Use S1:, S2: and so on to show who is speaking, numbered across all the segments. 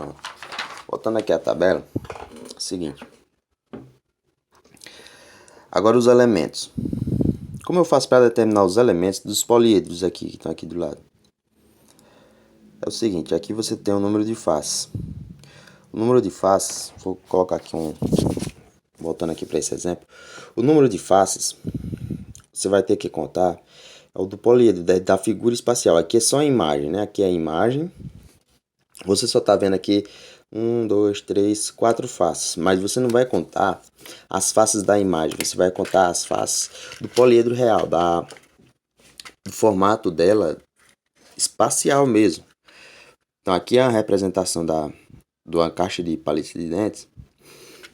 S1: Pronto. Voltando aqui a tabela, é o seguinte. Agora os elementos. Como eu faço para determinar os elementos dos poliedros aqui, que estão aqui do lado? É o seguinte, aqui você tem o número de faces. O número de faces, vou colocar aqui voltando aqui para esse exemplo. O número de faces, você vai ter que contar, é o do poliedro, da figura espacial. Aqui é só a imagem, né? Aqui é a imagem. Você só está vendo aqui 1, 2, 3, 4 faces, mas você não vai contar as faces da imagem, você vai contar as faces do poliedro real, do formato dela espacial mesmo. Então aqui é a representação de uma caixa de palitos de dentes.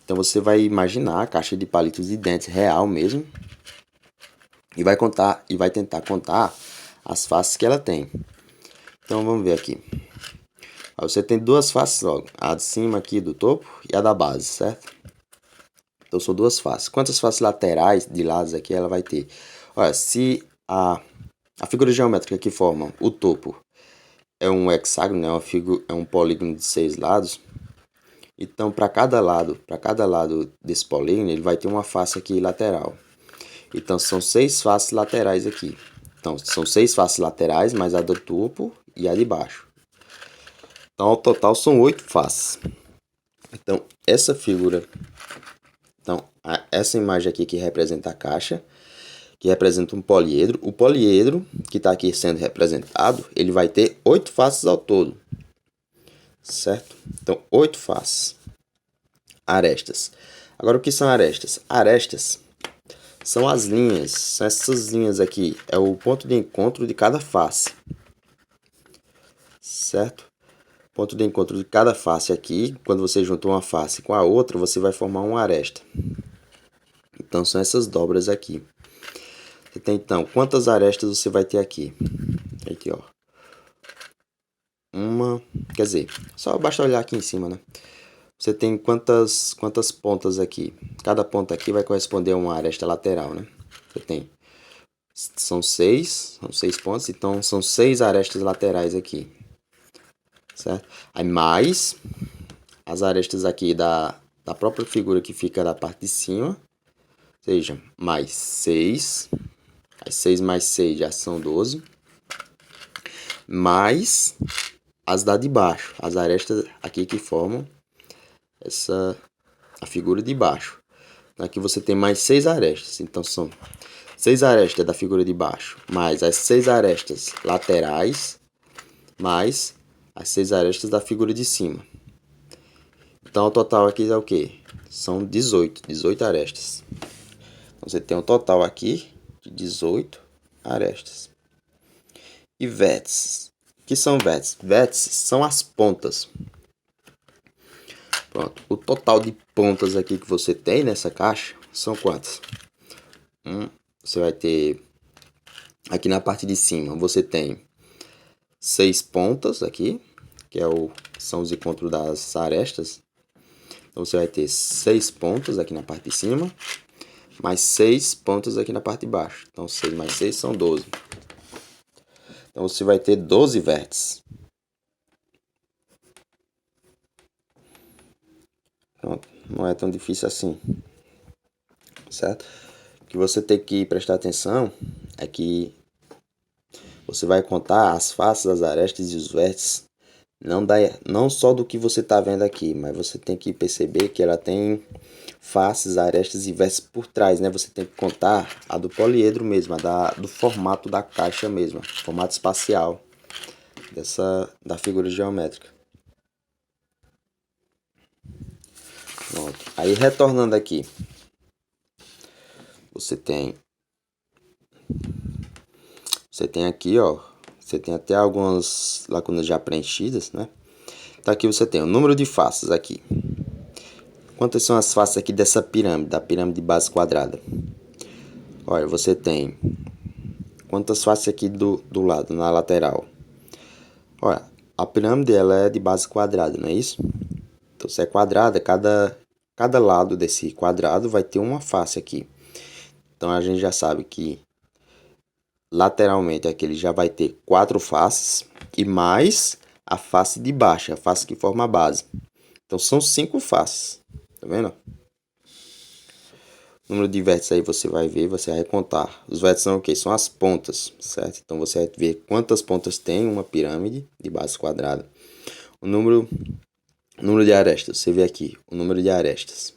S1: Então você vai imaginar a caixa de palitos de dentes real mesmo e vai contar e vai tentar contar as faces que ela tem. Então vamos ver aqui. Você tem duas faces logo, a de cima aqui do topo e a da base, certo? Então são duas faces. Quantas faces laterais de lados aqui ela vai ter? Olha, se a figura geométrica que forma o topo é um hexágono, né? É um polígono de 6 lados. Então para cada lado desse polígono ele vai ter uma face aqui lateral. Então são 6 faces laterais aqui. Então são 6 faces laterais mais a do topo e a de baixo. Então ao total são 8 faces. Então essa figura, essa imagem aqui que representa a caixa, que representa um poliedro. O poliedro que está aqui sendo representado, ele vai ter 8 faces ao todo, certo? Então 8 faces. Arestas. Agora o que são arestas? Arestas são as linhas, são essas linhas aqui, é o ponto de encontro de cada face, certo? Ponto de encontro de cada face aqui, quando você junta uma face com a outra, você vai formar uma aresta. Então são essas dobras aqui. Você tem então, quantas arestas você vai ter aqui? Aqui, ó. Quer dizer, só basta olhar aqui em cima, né? Você tem quantas pontas aqui? Cada ponta aqui vai corresponder a uma aresta lateral, né? Você tem, são seis pontos, então são 6 arestas laterais aqui, certo? Aí mais as arestas aqui da própria figura que fica da parte de cima, ou seja, mais 6, as 6 mais 6 já são 12, mais as da de baixo, as arestas aqui que formam a figura de baixo. Aqui você tem mais 6 arestas, então são 6 arestas da figura de baixo, mais as 6 arestas laterais, mais as 6 arestas da figura de cima. Então o total aqui é o que? São 18 arestas. Então você tem um total aqui de 18 arestas. E vértices. O que são vértices? Vértices são as pontas. Pronto. O total de pontas aqui que você tem nessa caixa são quantas? Você vai ter aqui na parte de cima, você tem 6 pontas aqui, que são os encontros das arestas. Então você vai ter 6 pontas aqui na parte de cima, mais 6 pontas aqui na parte de baixo. Então 6 mais 6 são 12. Então você vai ter 12 vértices. Pronto, não é tão difícil assim, certo? O que você tem que prestar atenção é que você vai contar as faces das arestas e os vértices, não só do que você está vendo aqui, mas você tem que perceber que ela tem faces, arestas e vértices por trás, né? Você tem que contar a do poliedro mesmo, do formato da caixa mesmo, formato espacial da figura geométrica. Pronto. Aí retornando aqui, você tem aqui, ó, você tem até algumas lacunas já preenchidas, né? Então aqui você tem o número de faces aqui. Quantas são as faces aqui dessa pirâmide, da pirâmide de base quadrada? Olha, você tem quantas faces aqui do lado, na lateral? Olha, a pirâmide ela é de base quadrada, não é isso? Então se é quadrada, cada lado desse quadrado vai ter uma face aqui. Então a gente já sabe que lateralmente aqui ele já vai ter 4 faces e mais a face de baixo, a face que forma a base. Então, são 5 faces. Tá vendo? O número de vértices aí você vai ver, você vai contar. Os vértices são o quê? São as pontas, certo? Então, você vai ver quantas pontas tem uma pirâmide de base quadrada. O número de arestas, você vê aqui, o número de arestas.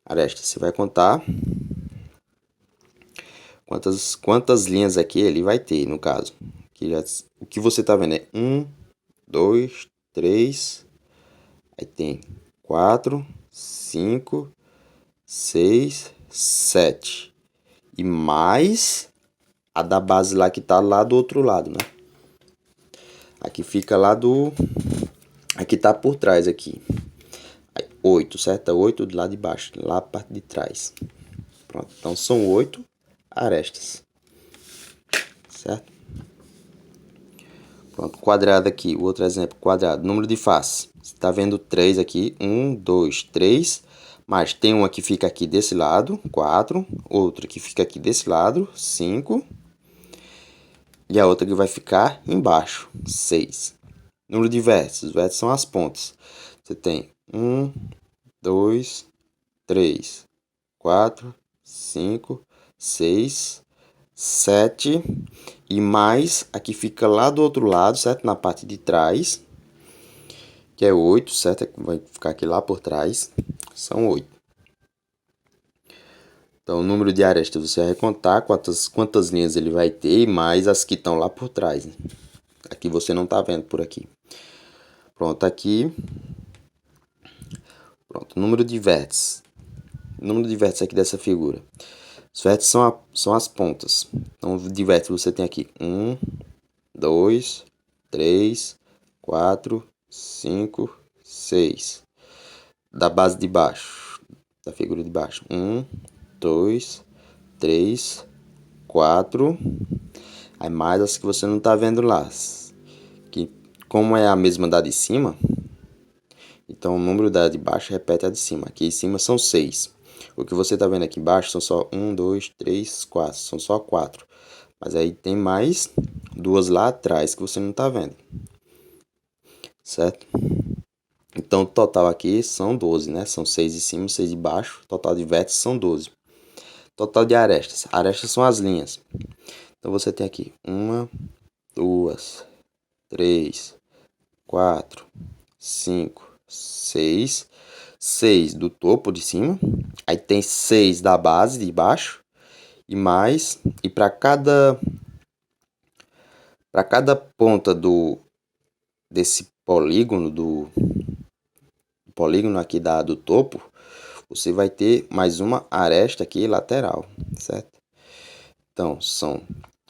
S1: Arestas, você vai contar quantas linhas aqui ele vai ter, no caso. O que você tá vendo é 1, 2, 3, aí tem 4, 5, 6, 7. E mais a da base lá que tá lá do outro lado, né? Aqui fica lá do... Aqui tá por trás aqui. 8, certo? 8 do lado de baixo, lá a parte de trás. Pronto, então são 8 arestas. Certo? Pronto, quadrado aqui, o outro exemplo, quadrado. Número de faces. Você tá vendo 3 aqui. 1, 2, 3. Mas tem uma que fica aqui desse lado, 4. Outra que fica aqui desse lado, 5. E a outra que vai ficar embaixo, 6. Número de vértices. Os vértices são as pontas. Você tem 1, 2, 3, 4, 5, 6, 7. E mais aqui fica lá do outro lado, certo? Na parte de trás, que é 8, certo? Vai ficar aqui lá por trás. São 8. Então, o número de arestas você vai contar quantas linhas ele vai ter, mais as que estão lá por trás, né? Aqui você não tá vendo por aqui. Pronto, aqui. Pronto, número de vértices. O número de vértices aqui dessa figura. Os vértices são as pontas. Então, de vértices você tem aqui 1, 2, 3, 4, 5, 6. Da base de baixo, da figura de baixo. 1, 2, 3, 4. Aí mais as que você não tá vendo lá. Que, como é a mesma da de cima, então o número da de baixo repete a de cima. Aqui em cima são 6. O que você tá vendo aqui embaixo são só 1, 2, 3, 4. São só 4. Mas aí tem mais duas lá atrás que você não tá vendo. Certo? Então, o total aqui são 12, né? São 6 em cima, 6 de baixo. Total de vértices são 12. Total de arestas. Arestas são as linhas. Então, você tem aqui 1, 2, 3, 4, 5, 6. 6 do topo de cima. Aí tem 6 da base de baixo. E mais. E para cada ponta desse polígono, do polígono aqui do topo, você vai ter mais uma aresta aqui lateral, certo? Então, são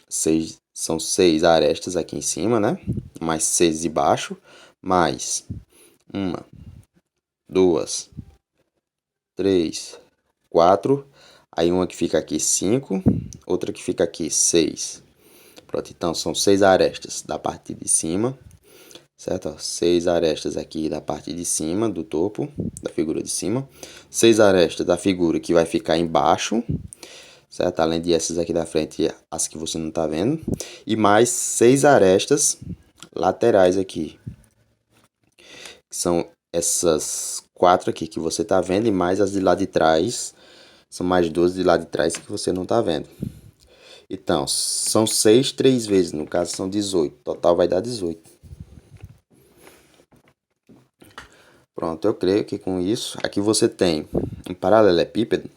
S1: 6 arestas aqui em cima, né? Mais 6 de baixo, mais 1, 2, 3, 4. Aí uma que fica aqui 5, outra que fica aqui 6. Pronto, então são 6 arestas da parte de cima, certo? 6 arestas aqui da parte de cima, do topo, da figura de cima. 6 arestas da figura que vai ficar embaixo, certo? Além de essas aqui da frente, as que você não tá vendo. E mais 6 arestas laterais aqui, que são essas 4 aqui que você tá vendo, e mais as de lá de trás. São mais 12 de lá de trás que você não tá vendo. Então, são 6, 3 vezes, no caso são 18. Total vai dar 18. Pronto, eu creio que com isso, aqui você tem um paralelepípedo.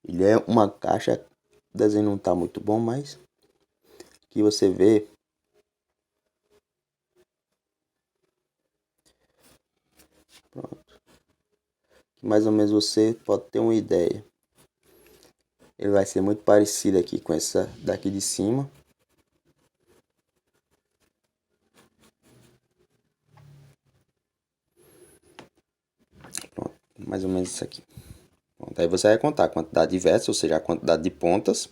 S1: Ele é uma caixa, o desenho não tá muito bom, mas aqui você vê pronto. Mais ou menos você pode ter uma ideia. Ele vai ser muito parecido aqui com essa daqui de cima. Pronto, mais ou menos isso aqui. Pronto, aí você vai contar a quantidade de vértices, ou seja, a quantidade de pontas.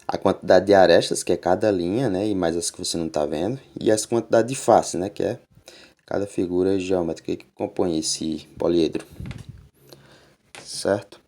S1: A quantidade de arestas, que é cada linha, né? E mais as que você não está vendo. E as quantidades de faces, né? Que é cada figura geométrica que compõe esse poliedro. Certo?